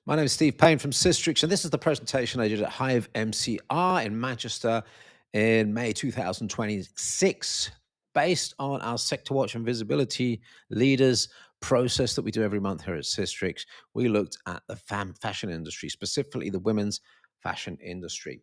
My name is Steve Payne from SISTRIX, and this is the presentation I did at HIVEMCR in Manchester in May 2026, based on our Sector Watch and Visibility Leaders process that we do every month here at SISTRIX. We looked at the fashion industry, specifically the women's fashion industry.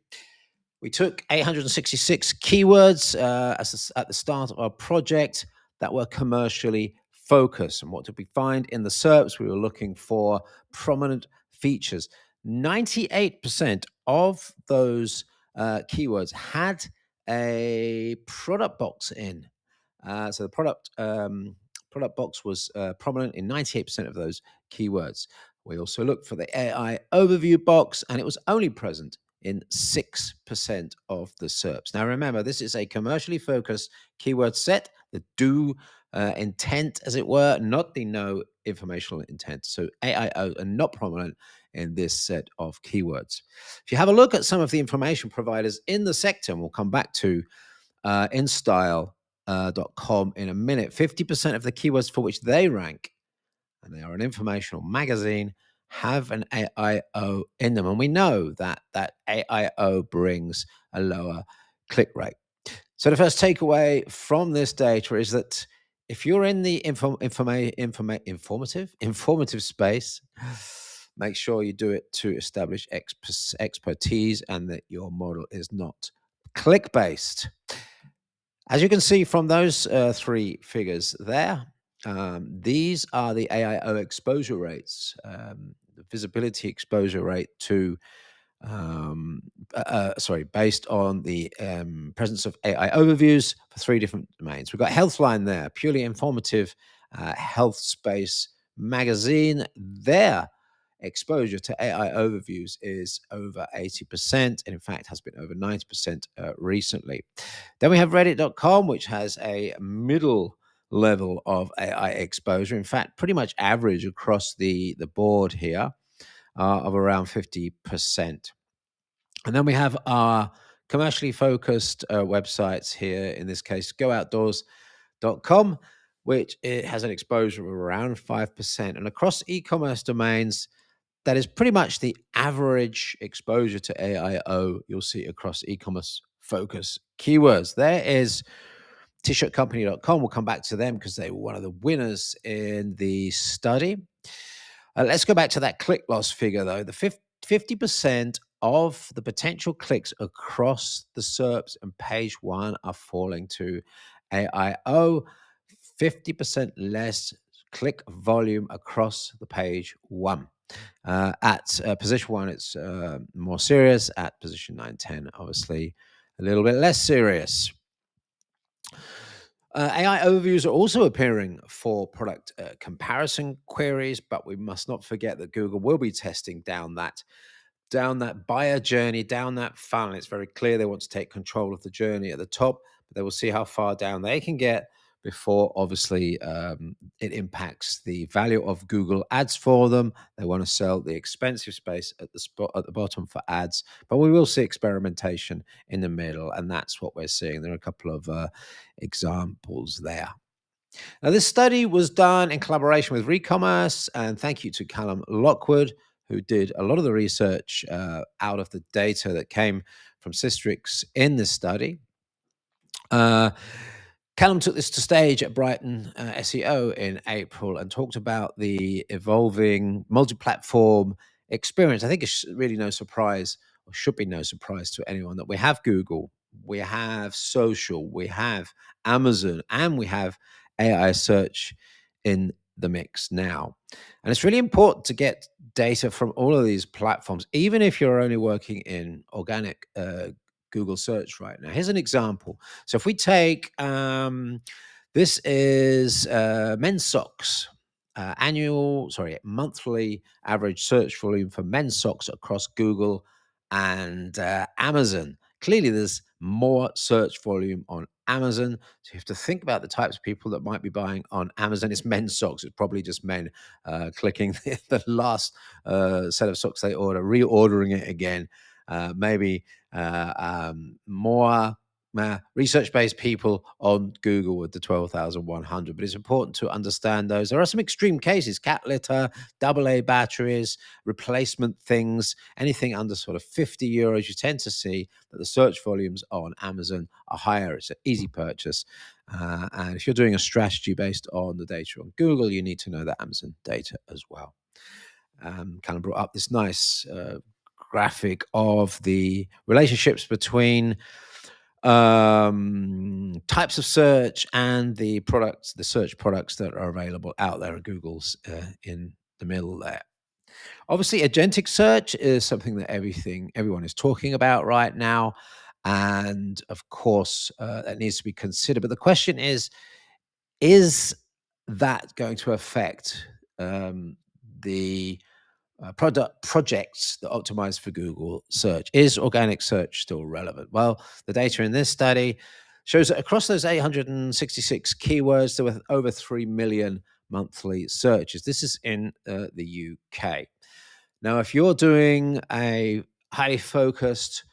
We took 866 keywords at the start of our project that were commercially focused. And what did we find in the SERPs? We were looking for prominent features. 98% of those keywords had a product box in. So the product box was prominent in 98% of those keywords. We also looked for the AI overview box, and it was only present in 6% of the SERPs. Now, remember, this is a commercially focused keyword set, the do intent, as it were, not the no informational intent. So AIO are not prominent in this set of keywords. If you have a look at some of the information providers in the sector, and we'll come back to InStyle.com in a minute, 50% of the keywords for which they rank, and they are an informational magazine, have an AIO in them. And we know that that AIO brings a lower click rate. So the first takeaway from this data is that if you're in the informative space, make sure you do it to establish expertise and that your model is not click-based. As you can see from those three figures there, these are the AIO exposure rates, the visibility exposure rate to, based on the presence of AI overviews for three different domains. We've got Healthline there, purely informative health space magazine. Their exposure to AI overviews is over 80%, and in fact has been over 90% recently. Then we have Reddit.com, which has a middle level of AI exposure. In fact, pretty much average across the board here of around 50%. And then we have our commercially focused websites here, in this case, GoOutdoors.com, which it has an exposure of around 5%. And across e-commerce domains, that is pretty much the average exposure to AIO you'll see across e-commerce focus keywords. There is tshirtcompany.com. We'll come back to them because they were one of the winners in the study. Let's go back to that click loss figure, though. The 50% of the potential clicks across the SERPs and page one are falling to AIO. 50% less click volume across the page one. At position one, it's more serious. At position 9, 10, obviously a little bit less serious. AI overviews are also appearing for product comparison queries, but we must not forget that Google will be testing down that buyer journey, down that funnel. It's very clear they want to take control of the journey at the top, but they will see how far down they can get before, obviously, it impacts the value of Google ads for them. They want to sell the expensive space at the bottom for ads, but we will see experimentation in the middle, and that's what we're seeing. There are a couple of examples there. Now, this study was done in collaboration with Recommerce, and thank you to Callum Lockwood, who did a lot of the research out of the data that came from SISTRIX in this study. Callum took this to stage at Brighton SEO in April and talked about the evolving multi-platform experience. I think it's really no surprise, or should be no surprise to anyone, that we have Google, we have social, we have Amazon, and we have AI search in the mix now. And it's really important to get data from all of these platforms, even if you're only working in organic Google search right now. Here's an example. So if we take, this is men's socks, monthly average search volume for men's socks across Google and Amazon. Clearly, there's more search volume on Amazon. So you have to think about the types of people that might be buying on Amazon. It's men's socks. It's probably just men clicking the last set of socks they order, reordering it again. Maybe more research-based people on Google with the 12,100. But it's important to understand those. There are some extreme cases: cat litter, AA batteries, replacement things, anything under sort of €50. You tend to see that the search volumes on Amazon are higher. It's an easy purchase. And if you're doing a strategy based on the data on Google, you need to know that Amazon data as well. Kind of brought up this nice graphic of the relationships between types of search and the products, the search products that are available out there. Google's in the middle there. Obviously, agentic search is something that everyone is talking about right now, and of course, that needs to be considered. But the question is that going to affect the projects that optimize for Google search? Is organic search still relevant? Well, the data in this study shows that across those 866 keywords, there were over 3 million monthly searches. This is in the UK. Now, if you're doing a highly focused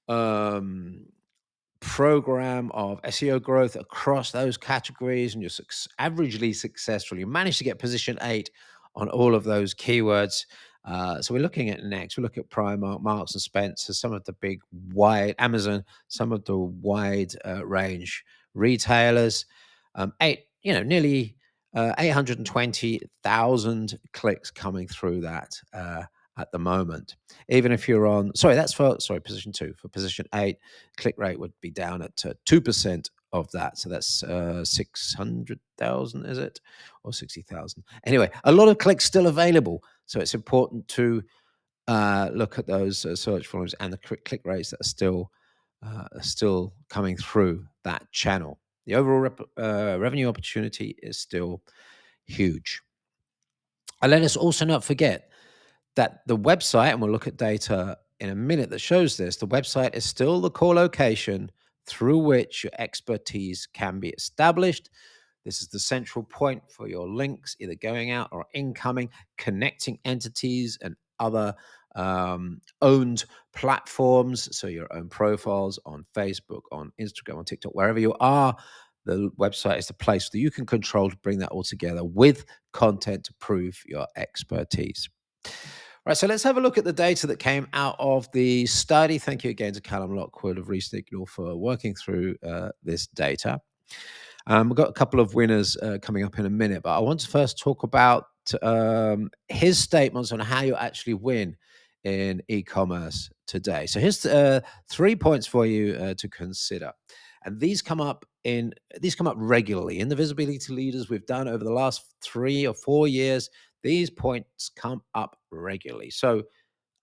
program of SEO growth across those categories and you're averagely successful, you manage to get position 8 on all of those keywords. So we're looking at Next, we look at Primark, Marks and Spencer, some of the big wide Amazon, some of the wide range retailers. Nearly 820,000 clicks coming through that at the moment. Even if you're on, position 2. For position 8, click rate would be down at 2% of that. So that's 600,000, is it? Or 60,000? Anyway, a lot of clicks still available. So it's important to look at those search volumes and the click rates that are still coming through that channel. The overall revenue opportunity is still huge. And let us also not forget that the website, and we'll look at data in a minute that shows this, the website is still the core location through which your expertise can be established. This is the central point for your links, either going out or incoming, connecting entities and other owned platforms. So your own profiles on Facebook, on Instagram, on TikTok, wherever you are, the website is the place that you can control to bring that all together with content to prove your expertise. Right, so let's have a look at the data that came out of the study. Thank you again to Callum Lockwood of Resignal for working through this data. We've got a couple of winners coming up in a minute, but I want to first talk about his statements on how you actually win in e-commerce today. So here's 3 points for you to consider. And these come up regularly in the visibility leaders we've done over the last 3 or 4 years. These points come up regularly. So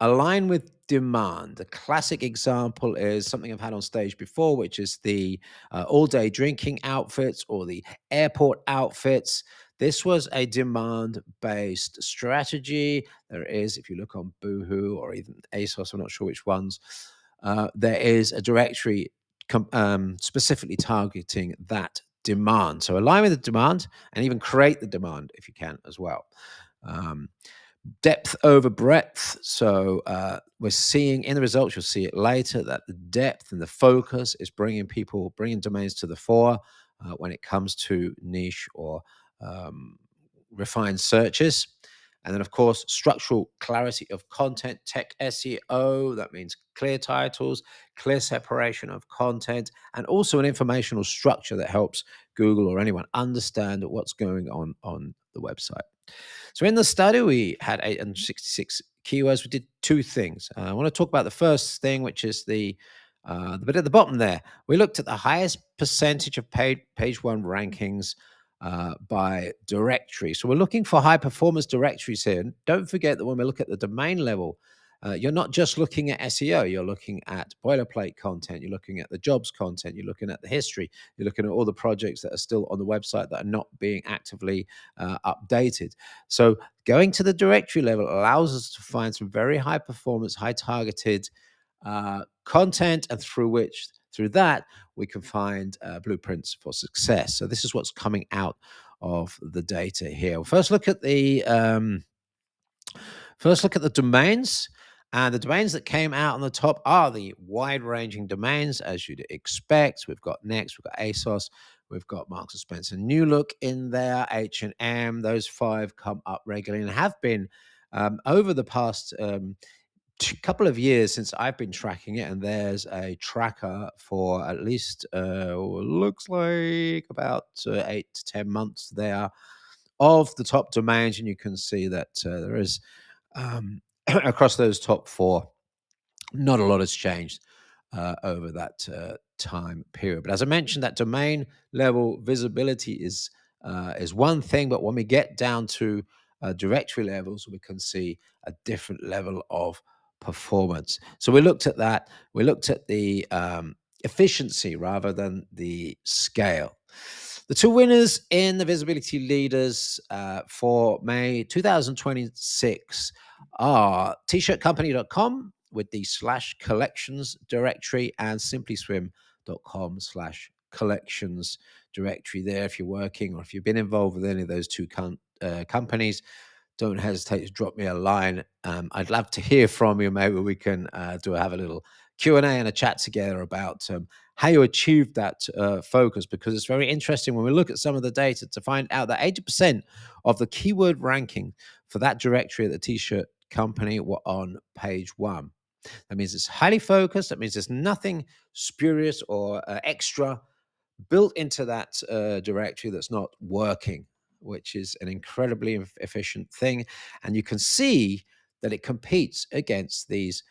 align with demand. The classic example is something I've had on stage before, which is the all-day drinking outfits or the airport outfits. This was a demand-based strategy. There is, if you look on Boohoo or even ASOS, I'm not sure which ones, there is a directory specifically targeting that demand. So align with the demand and even create the demand if you can as well. Depth over breadth. So we're seeing in the results, you'll see it later, that the depth and the focus is bringing domains to the fore when it comes to niche or refined searches. And then, of course, structural clarity of content, tech SEO. That means clear titles, clear separation of content, and also an informational structure that helps Google or anyone understand what's going on the website. So in the study, we had 866 keywords. We did 2 things. I want to talk about the first thing, which is the bit at the bottom there. We looked at the highest percentage of page 1 rankings by directory. So we're looking for high performance directories here. And don't forget that when we look at the domain level, you're not just looking at SEO, you're looking at boilerplate content, you're looking at the jobs content, you're looking at the history, you're looking at all the projects that are still on the website that are not being actively updated. So going to the directory level allows us to find some very high performance, high targeted content, and through that, we can find blueprints for success. So this is what's coming out of the data here. We'll first look at the domains. And the domains that came out on the top are the wide-ranging domains, as you'd expect. We've got Next, we've got ASOS, we've got Marks and Spencer, New Look in there, H&M. Those 5 come up regularly and have been over the past couple of years since I've been tracking it. And there's a tracker for at least looks like about 8 to 10 months there of the top domains, and you can see that there is across those top 4, not a lot has changed over that time period. But as I mentioned, that domain level visibility is one thing, but when we get down to directory levels, we can see a different level of performance. So we looked at that. We looked at the efficiency rather than the scale. The 2 winners in the Visibility Leaders for May 2026 are tshirtcompany.com with the /collections directory and simplyswim.com/collections directory there. If you're working or if you've been involved with any of those 2 companies, don't hesitate to drop me a line. I'd love to hear from you. Maybe we can have a little Q&A and a chat together about how you achieved that focus, because it's very interesting when we look at some of the data to find out that 80% of the keyword ranking for that directory at the T-shirt company were on page 1. That means it's highly focused. That means there's nothing spurious or extra built into that directory that's not working, which is an incredibly efficient thing. And you can see that it competes against these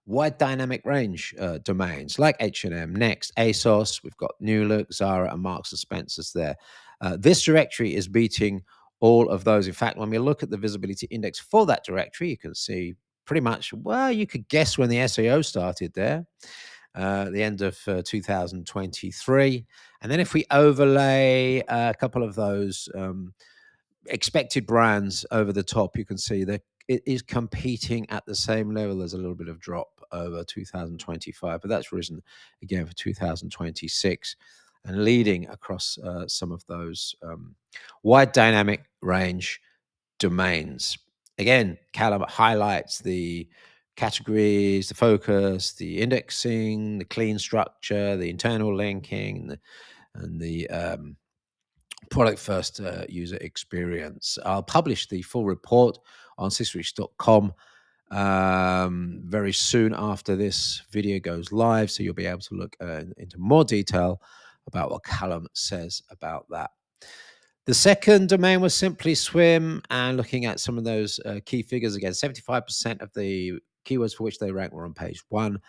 wide dynamic range domains like H&M, Next, ASOS. We've got New Look, Zara, and Marks and Spencer's there. This directory is beating all of those. In fact, when we look at the visibility index for that directory, you can see pretty much, well, you could guess when the SEO started there. The end of 2023. And then if we overlay a couple of those expected brands over the top, you can see that it is competing at the same level. There's a little bit of drop over 2025, but that's risen again for 2026 and leading across some of those wide dynamic range domains. Again, Callum highlights the categories, the focus, the indexing, the clean structure, the internal linking, and the product first user experience. I'll publish the full report on SISTRIX.com very soon after this video goes live, so you'll be able to look into more detail about what Callum says about that. The second domain was Simply Swim, and looking at some of those key figures again, 75% of the keywords for which they rank were on page 1,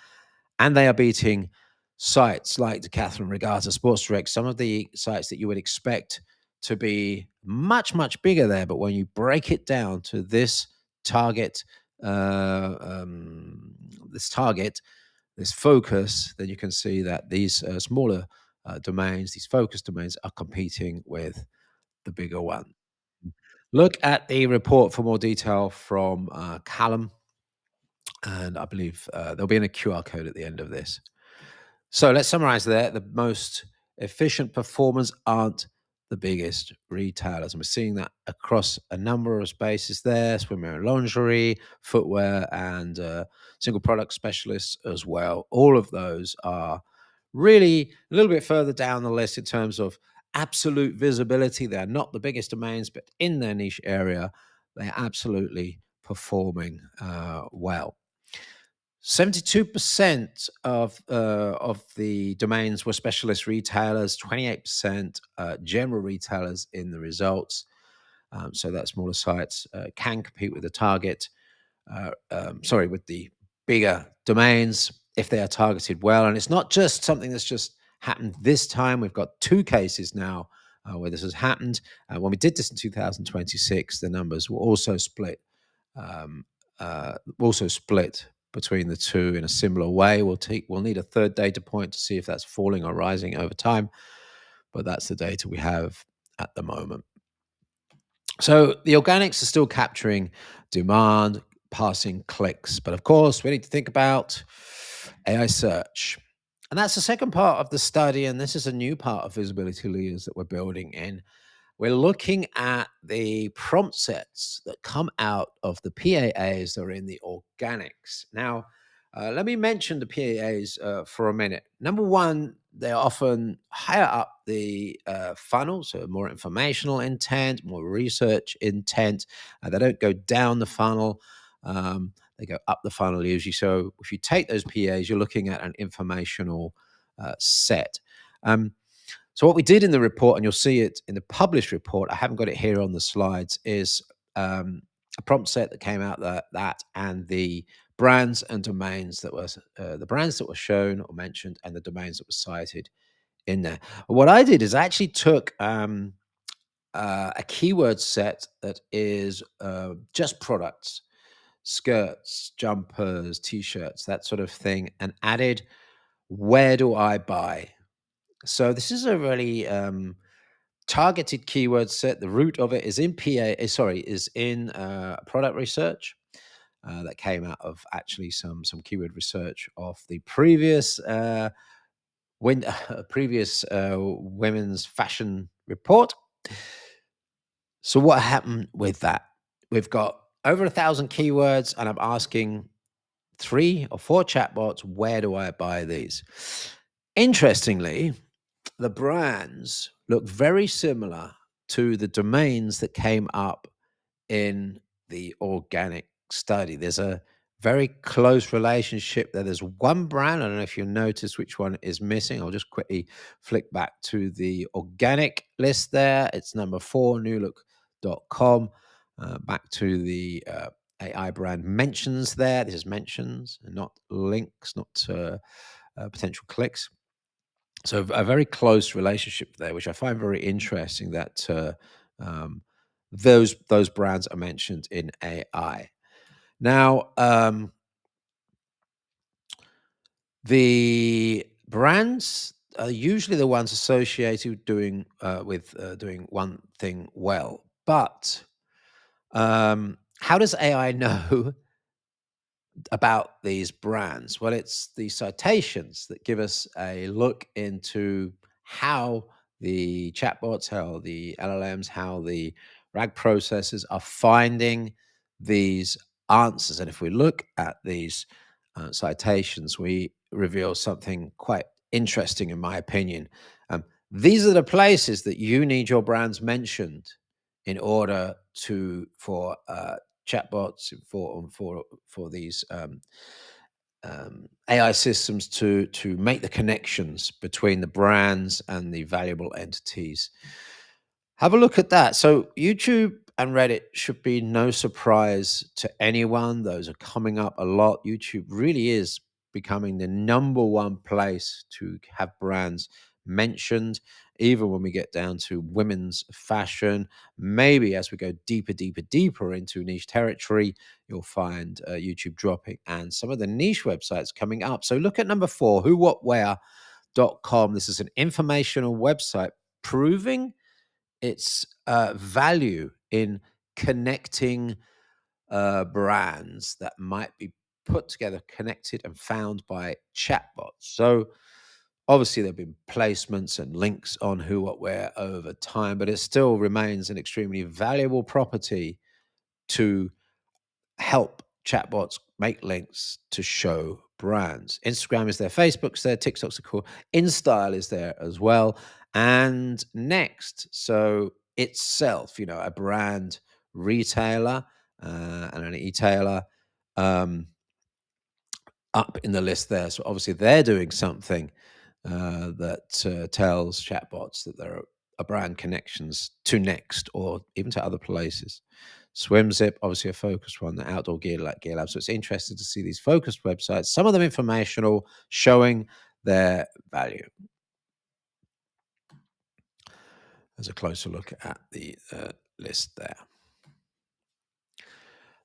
and they are beating sites like Decathlon, Regatta, Sports Direct, some of the sites that you would expect to be much, much bigger there. But when you break it down to this target, this focus, then you can see that these smaller domains, these focus domains, are competing with the bigger one. Look at the report for more detail from Callum, and I believe there'll be a QR code at the end of this. So let's summarize there. The most efficient performers aren't the biggest retailers, and we're seeing that across a number of spaces there: swimwear and lingerie, footwear, and single product specialists as well. All of those are really a little bit further down the list in terms of absolute visibility. They're not the biggest domains, but in their niche area, they're absolutely performing well. 72% of the domains were specialist retailers, 28% general retailers in the results. So that smaller sites can compete with the target, with the bigger domains if they are targeted well. And it's not just something that's just happened this time. We've got 2 cases now where this has happened. When we did this in 2026, the numbers were also split. Between the 2 in a similar way. We'll need a third data point to see if that's falling or rising over time, but that's the data we have at the moment. So the organics are still capturing demand, passing clicks, but of course we need to think about AI search. And that's the second part of the study, and this is a new part of Visibility Leaders that we're building in. we're looking at the prompt sets that come out of the PAAs that are in the organics. Now, let me mention the PAAs for a minute. Number one, they're often higher up the funnel, so more informational intent, more research intent. They don't go down the funnel. They go up the funnel usually. So if you take those PAs, you're looking at an informational set. So what we did in the report, and you'll see it in the published report, I haven't got it here on the slides, is a prompt set that came out that and the brands and domains that was the brands that were shown or mentioned and the domains that were cited in there. What I did is I actually took a keyword set that is just products, skirts, jumpers, t-shirts, that sort of thing, and added where do I buy? So this is a really targeted keyword set. The root of it is in is in product research that came out of actually some keyword research of the previous previous women's fashion report. So what happened with that? We've got over 1,000 keywords, and I'm asking 3 or 4 chatbots, where do I buy these? Interestingly, the brands look very similar to the domains that came up in the organic study. There's a very close relationship there. There's one brand, I don't know if you'll notice which one is missing. I'll just quickly flick back to the organic list there. It's number 4, newlook.com. Back to the AI brand mentions there. This is mentions and not links, not potential clicks. So a very close relationship there, which I find very interesting that those brands are mentioned in AI. Now, the brands are usually the ones associated with doing one thing well. But how does AI know about these brands? Well, it's the citations that give us a look into how the chatbots, how the LLMs, how the RAG processors are finding these answers. And if we look at these citations, we reveal something quite interesting, in my opinion. These are the places that you need your brands mentioned in order for chatbots for these AI systems to make the connections between the brands and the valuable entities. Have a look at that. So YouTube and Reddit should be no surprise to anyone. Those are coming up a lot. YouTube really is becoming the number one place to have brands mentioned, even when we get down to women's fashion. Maybe as we go deeper into niche territory, you'll find YouTube dropping and some of the niche websites coming up. So look at number 4, whowhatwhere.com. This is an informational website proving its value in connecting brands that might be put together, connected, and found by chatbots. So obviously there have been placements and links on who, what, where over time, but it still remains an extremely valuable property to help chatbots make links to show brands. Instagram is there, Facebook's there, TikTok's cool, InStyle is there as well, and Next. So itself, a brand retailer and an e-tailer up in the list there. So obviously they're doing something that tells chatbots that there are brand connections to Next or even to other places. SwimZip, obviously a focused one, the outdoor gear like Gear Lab. So it's interesting to see these focused websites, some of them informational, showing their value. There's a closer look at the list there.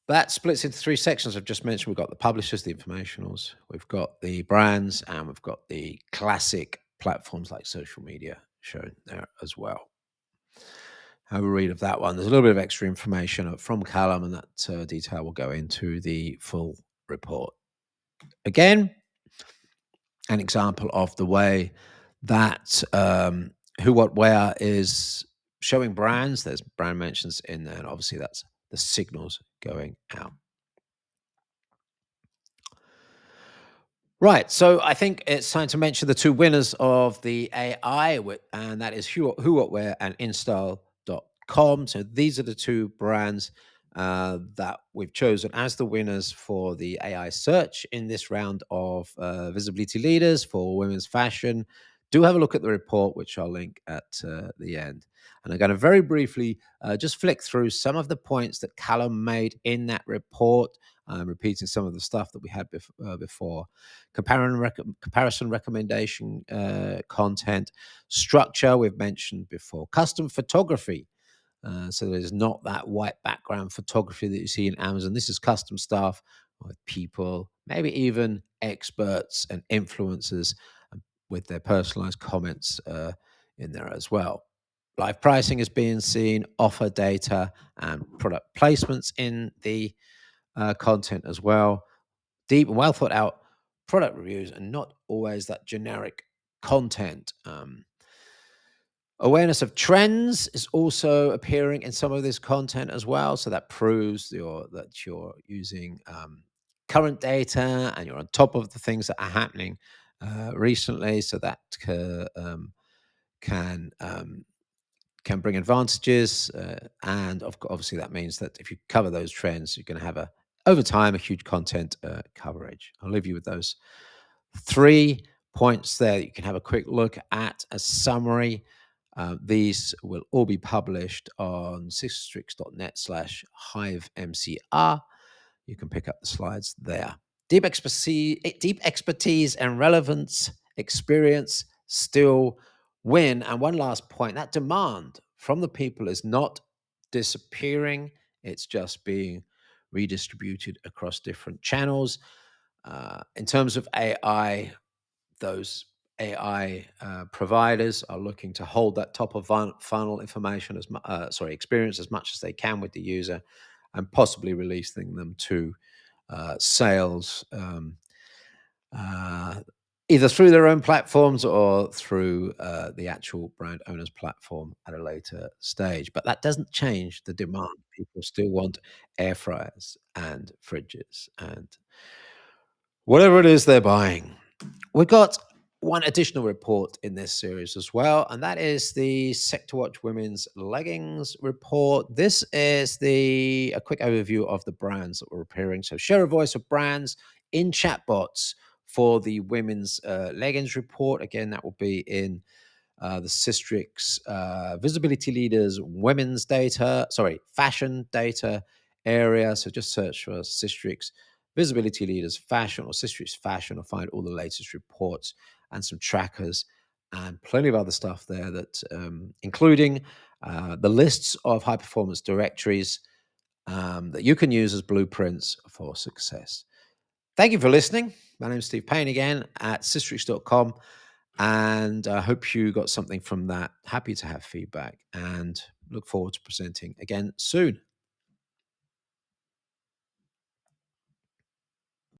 That splits into 3 sections I've just mentioned. We've got the publishers, the informationals, we've got the brands, and we've got the classic platforms like social media shown there as well. Have a read of that one. There's a little bit of extra information from Callum, and that detail will go into the full report. Again, an example of the way that who, what, where is showing brands. There's brand mentions in there, and obviously that's the signals going out. Right, so I think it's time to mention the two winners of the AI, and that is Who What Wear and InStyle.com. So these are the two brands that we've chosen as the winners for the AI search in this round of visibility leaders for women's fashion. Do have a look at the report, which I'll link at the end. And I'm going to very briefly just flick through some of the points that Callum made in that report. I'm repeating some of the stuff that we had before. Comparison recommendation content. Structure, we've mentioned before. Custom photography. So there's not that white background photography that you see in Amazon. This is custom stuff with people, maybe even experts and influencers with their personalized comments in there as well. Live pricing is being seen, offer data, and product placements in the content as well. Deep and well thought out product reviews, and not always that generic content. Awareness of trends is also appearing in some of this content as well. So that proves that you're using current data and you're on top of the things that are happening recently. So that can bring advantages, and obviously that means that if you cover those trends, you're going to have over time a huge content coverage. I'll leave you with those 3 points there that you can have a quick look at as summary. These will all be published on sistrix.net/HiveMCR. You can pick up the slides there. Deep expertise and relevance experience still win. And one last point, that demand from the people is not disappearing. It's just being redistributed across different channels. In terms of AI, those AI providers are looking to hold that top of funnel information experience as much as they can with the user, and possibly releasing them to sales, either through their own platforms or through the actual brand owner's platform at a later stage. But that doesn't change the demand. People still want air fryers and fridges and whatever it is they're buying. We've got one additional report in this series as well, and that is the Sector Watch Women's Leggings report. This is a quick overview of the brands that were appearing. So share a voice of brands in chatbots for the women's leggings report. Again, that will be in the SISTRIX Visibility Leaders fashion data area. So just search for SISTRIX Visibility Leaders Fashion or SISTRIX Fashion, or find all the latest reports and some trackers and plenty of other stuff there, that including the lists of high performance directories that you can use as blueprints for success. Thank you for listening. My name is Steve Payne again at sistrix.com, and I hope you got something from that. Happy to have feedback and look forward to presenting again soon.